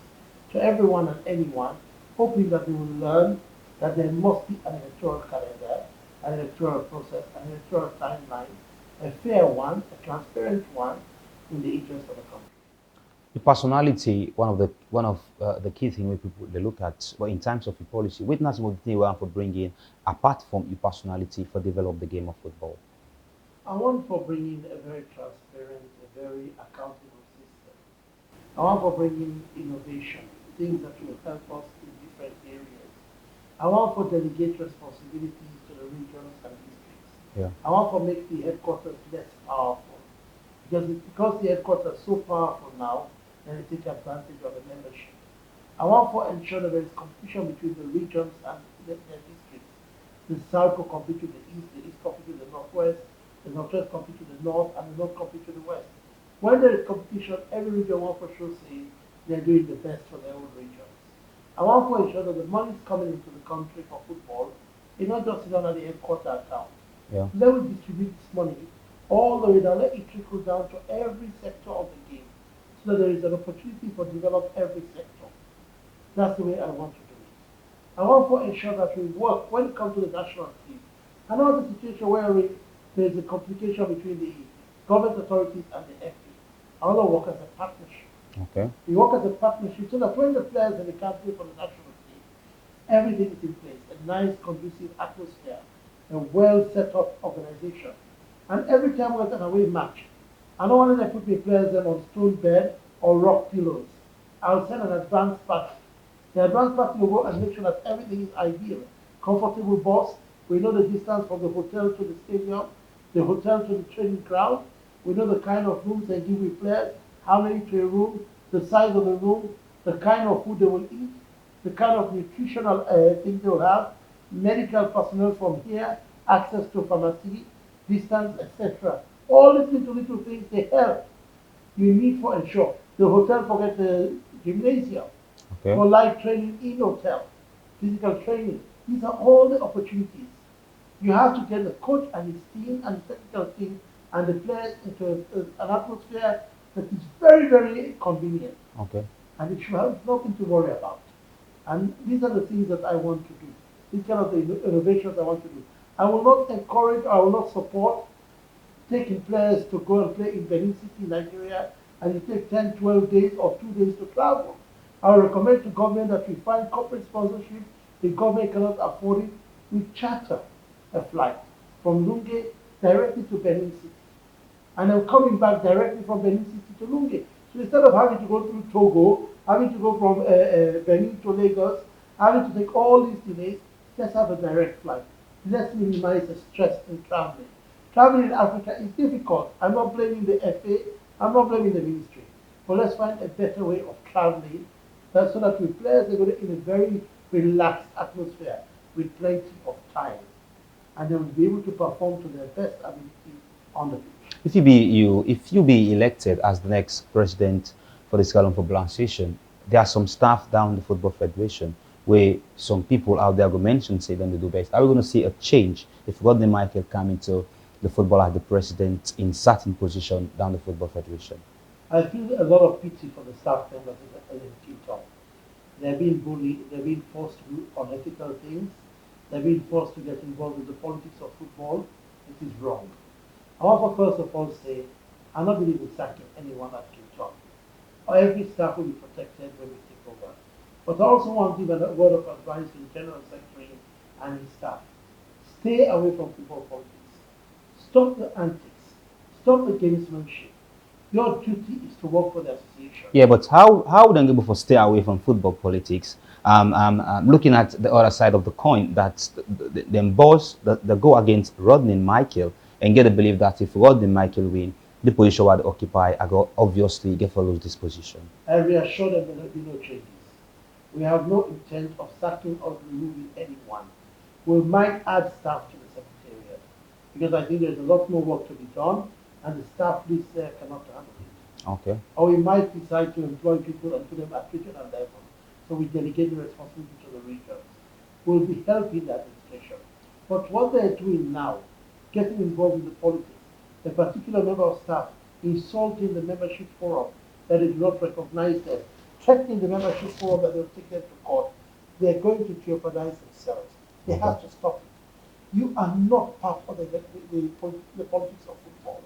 to everyone and anyone, hoping that they will learn that there must be an electoral calendar, an electoral process, an electoral timeline, a fair one, a transparent one, in the interest of the country. The personality, one of the key things people they look at, but in terms of your policy, what national thing you want for bringing apart from your personality for develop the game of football? I want for bringing a very transparent, a very accountable system. I want for bringing innovation, things that will help us in different areas. I want for delegate responsibilities to the regions and districts. Yeah. I want to make the headquarters less powerful. Because the headquarters are so powerful now, then they take advantage of the membership. I want to ensure that there is competition between the regions and the districts. The South will compete with the East compete with the Northwest compete with the North, and the North compete with the West. When there is competition, every region wants for sure say they're doing the best for their own regions. I want to ensure that the money is coming into the country for football, it's not just sit under the headquarter account. Yeah. Let us distribute this money all the way down, let it trickle down to every sector of the game, so that there is an opportunity for develop every sector. That's the way I want to do it. I want to ensure that we work when it comes to the national team. I know the situation where there is a complication between the government authorities and the FA. I want to work as a partnership. Okay. We work as a partnership so that when the players and the captain for the national team, everything is in place, a nice, conducive atmosphere, a well set up organization. And every time we have an away match, I don't want to put my players them on stone bed or rock pillows. I'll send an advance party. The advance party will go and make sure that everything is ideal. Comfortable bus, we know the distance from the hotel to the stadium, the hotel to the training ground. We know the kind of rooms they give with players, how many to a room, the size of the room, the kind of food they will eat, the kind of nutritional things they will have, medical personnel from here, access to pharmacy, distance, etc. All these little things, they help. You need for ensure. The hotel forget the gymnasium. Okay. For live training in hotel, physical training. These are all the opportunities. You have to get the coach and his team and the technical team and the players into an atmosphere that is very, very convenient. Okay. And it should have nothing to worry about. And these are the things that I want to do. These kind of the innovations I want to do. I will not encourage, I will not support taking players to go and play in Benin City, Nigeria, and you take 10, 12 days or 2 days to travel. I will recommend to government that we find corporate sponsorship. The government cannot afford it. We charter a flight from Lunge directly to Benin City. And I'm coming back directly from Benin City to Lunge. So instead of having to go through Togo, having to go from Benin to Lagos, having to take all these delays, let's have a direct flight. Let's minimize the stress in traveling. Traveling in Africa is difficult. I'm not blaming the FA, I'm not blaming the ministry. But let's find a better way of traveling so that we players are going to in a very relaxed atmosphere with plenty of time. And they will be able to perform to their best ability on the pitch. If you be elected as the next president for the Sierra Leone Football Association, there are some staff down the Football Federation where some people out there go mention say them to do best. Are we going to see a change if Rodney Michael come into the football as the president in certain position down the Football Federation? I feel a lot of pity for the staff members in the team top. They're being bullied, they're being forced to do unethical things, they're being forced to get involved with the politics of football. It is wrong. I want to first of all say, I'm not believing in sacking anyone at King Tom. Every staff will be protected when we take over. But I also want to give a word of advice to the General Secretary and his staff. Stay away from football politics. Stop the antics. Stop the gamesmanship. Your duty is to work for the association. Yeah, but how would they able to stay away from football politics? Looking at the other side of the coin, that the boss that go against Rodney Michael and get to believe that if Rodney Michael win, the position where they occupy, I go obviously get follows this position. I reassure them there will be no changes. We have no intent of sacking or removing anyone. We might add staff to the secretariat because I think there's a lot more work to be done and the staff list there cannot handle it. Okay. Or we might decide to employ people and put them at regional level. So we delegate the responsibility to the regions. We'll be helping the administration. But what they're doing now, getting involved in the politics, a particular member of staff insulting the membership forum that they do not recognize them, threatening the membership forum that they'll take them to court, they're going to jeopardize themselves. They have to stop it. You are not part of the politics of football.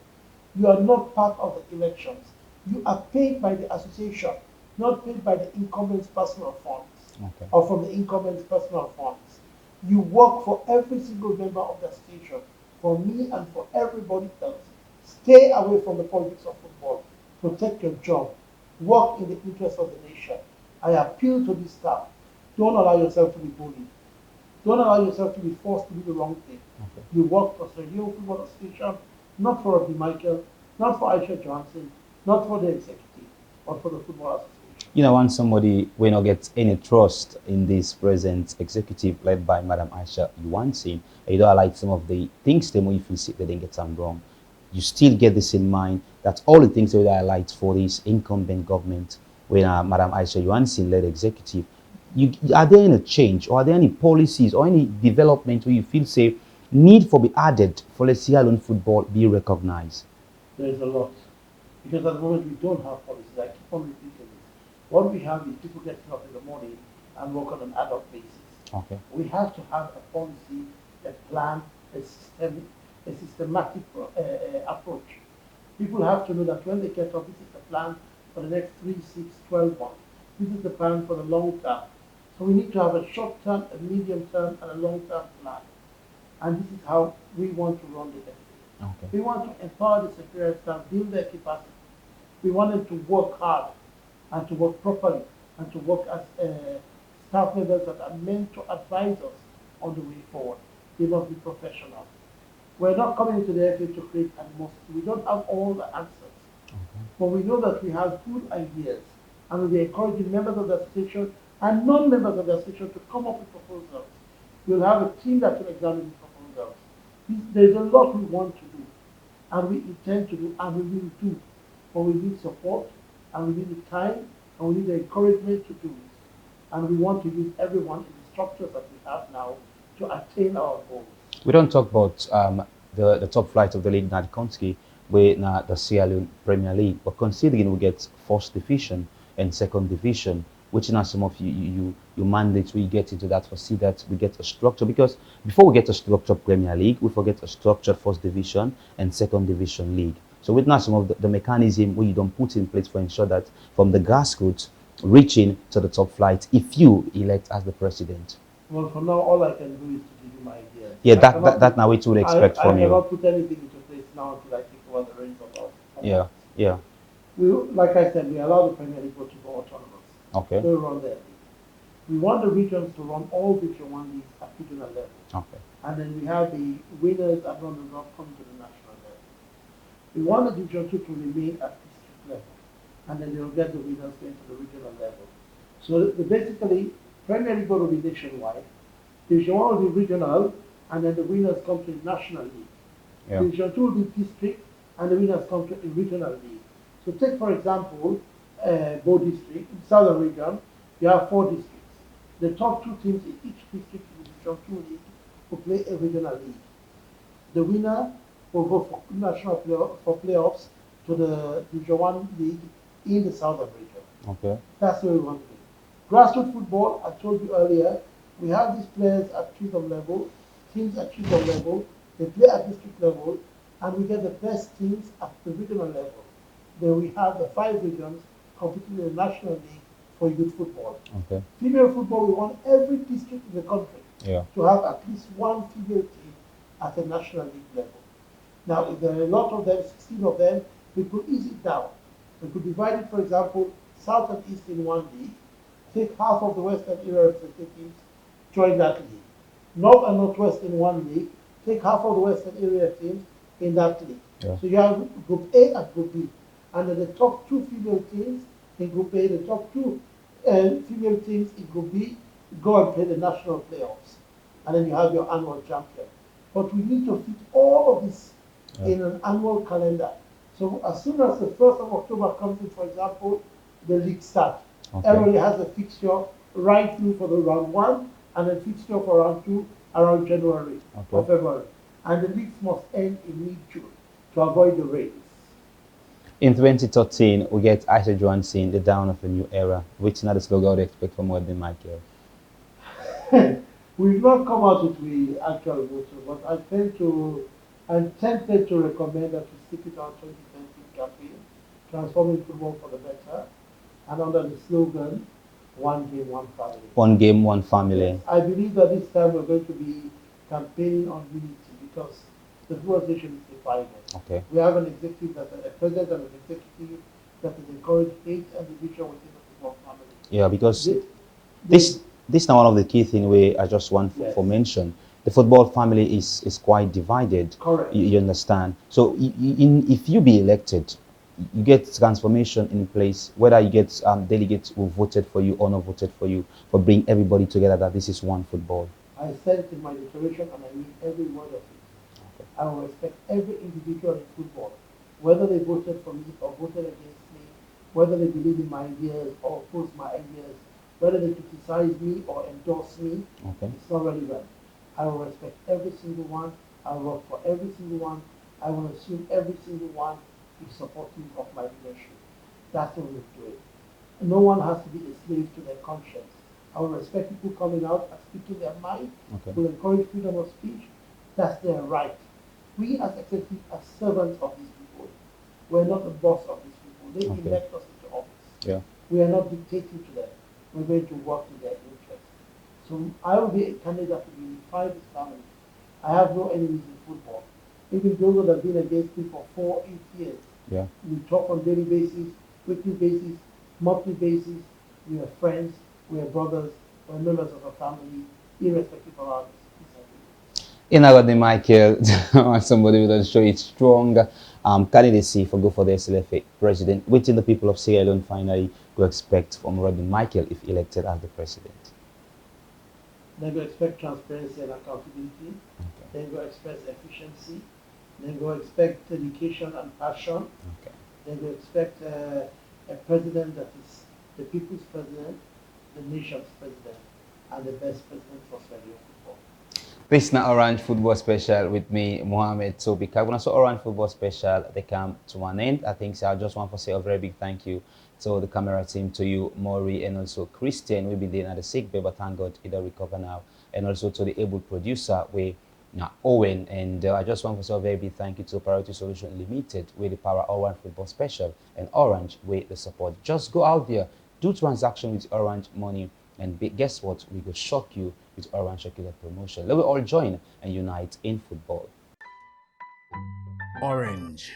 You are not part of the elections. You are paid by the association, not paid by the incumbent's personal funds or from the incumbent's personal funds. You work for every single member of the association, for me and for everybody else. Stay away from the politics of football. Protect your job. Work in the interest of the nation. I appeal to this staff. Don't allow yourself to be bullied. Don't allow yourself to be forced to do the wrong thing. You work for Sierra Leone Football Association, not for Rodney Michael, not for Aisha Johnson, not for the executive, but for the Football Association. You know, when somebody will not get any trust in this present executive led by Madam Aisha Johnson, you don't like some of the things they if you see they didn't get some wrong. You still get this in mind that all the things that I liked for this incumbent government when Madam Aisha Johnson led executive, are there any change or are there any policies or any development where you feel say need for be added for the Sierra Leone football be recognized? There is a lot. Because at the moment we don't have policies. I keep on repeating this. What we have is people getting up in the morning and work on an ad hoc basis. Okay. We have to have a policy, a plan, a systematic approach. People have to know that when they get up, this is the plan for the next 3, 6, 12 months. This is the plan for the long term. So we need to have a short term, a medium term, and a long term plan. And this is how we want to run the FA. Okay. We want to empower the secretariat staff, build their capacity. We want them to work hard and to work properly and to work as staff members that are meant to advise us on the way forward. They must be professional. We're not coming into the FA to create animosity. We don't have all the answers. But we know that we have good ideas and we'll be encouraging members of the association and non-members of the association to come up with proposals. We'll have a team that will examine these proposals. There's a lot we want to do and we intend to do and we will do. But we need support and we need the time and we need the encouragement to do it. And we want to use everyone in this structures that we have now to attain our goals. We don't talk about the top flight of the league, not Konski, with the Sierra Leone Premier League, but considering we get first division and second division, which in some of you mandates we get into that, foresee that we get a structure, because before we get a structured Premier League, we forget a structured first division and second division league. So with now some of the mechanism where you don't put in place for ensure that from the grassroots reaching to the top flight, if you elect as the president. Well, for now, all I can do is to give you my ideas. Yeah, that now we would expect from you. I cannot put anything into place now until I take over the reins of our. Yeah, yeah. Like I said, we allow the Premier League to go autonomous. Okay. They run their league. We want the regions to run all Division 1 leagues at regional level. Okay. And then we have the winners and runners-up coming to the national level. We want the Division 2 to remain at district level. And then they'll get the winners going to the regional level. So basically, Premier League will be nationwide. Division 1 will be regional, and then the winners come to the national league. Yeah. Division 2 will be district, and the winners come to a regional league. So take, for example, Bo district, in southern region, you have 4 districts. The top 2 teams in each district in the Division 2 league will play a regional league. The winner will go for national playoffs to the Division 1 league in the southern region. Okay. That's what we want to do. Grassroots football, I told you earlier, we have these players at Chisholm level, teams at Chisholm level, they play at district level, and we get the best teams at the regional level. Then we have the 5 regions competing in the national league for youth football. Okay. Female football, we want every district in the country to have at least 1 female team at the national league level. Now, if there are a lot of them, 16 of them, we could ease it down. We could divide it, for example, south and east in 1 league, take half of the western area representatives, join that league. North and northwest in 1 league, take half of the western area teams in that league. Yeah. So you have Group A and Group B. And then the top 2 female teams in Group A, the top 2 female teams in Group B go and play the national playoffs. And then you have your annual champion. But we need to fit all of this in an annual calendar. So as soon as the 1st of October comes in, for example, the league starts. Okay. Everybody has a fixture right through for the round 1, and then fixture for round 2 around January or February. And the leagues must end in mid-June to avoid the rains. In 2013, we get Isaac Johansson, the dawn of a new era. Which another slogan would expect from Rodney Michael? We've not come out with the actual motto, but I'm tempted to recommend that we stick with our 2020 campaign, transforming football for the better, and under the slogan, 1 game, 1 family. 1 game, 1 family. I believe that this time we're going to be campaigning on unity because the football association is divided. Okay. We have an executive, a president and an executive that is encouraged hate and division within the football family. Yeah, because this is now one of the key things where I just want for mention. The football family is quite divided. Correct. You understand? So if you be elected, you get transformation in place, whether you get delegates who voted for you or not voted for you, for bringing everybody together that this is one football. I said it in my declaration and I mean every word of it. Okay. I will respect every individual in football, whether they voted for me or voted against me, whether they believe in my ideas or oppose my ideas, whether they criticize me or endorse me. Okay. It's not relevant. I will respect every single one. I will work for every single one. I will assume every single one is supportive of my leadership. That's what we'll do it. No one has to be a slave to their conscience. I will respect people coming out and speaking their mind. Okay. We'll encourage freedom of speech. That's their right. We as executives are servants of these people. We're not the boss of these people. They elect us into office. Yeah. We are not dictating to them. We're going to work in their interest. So I will be a candidate to unify this family. I have no enemies in football. Even those that have been against me for 4, 8 years. Yeah. We talk on daily basis, weekly basis, monthly basis. We are friends, we are brothers, we are members of a family, irrespective of our disagreements. In Rodney Michael, somebody will show its strong candidacy for the SLFA president, which the people of Sierra Leone finally will expect from Rodney Michael if elected as the president. They will expect transparency and accountability. Okay. They will expect efficiency. They will expect dedication and passion. Okay. They will expect a president that is the people's president, the nation's president. and the best president for Sierra Leone football. This is not Orange Football Special with me, Mohamed Toby Kaguna. So Orange Football Special, they come to an end. I think so. I just want to say a very big thank you to the camera team, to you, Maury, and also Christian. We've been there at the sick bay, but thank God either recover now. And also to the able producer, Owen. And I just want to say a very big thank you to Priority Solution Limited, with the power Orange Football Special, and Orange with the support. Just go out there, do transaction with Orange money, and guess what? We will shock you with Orange Circular promotion. Let us all join and unite in football. Orange.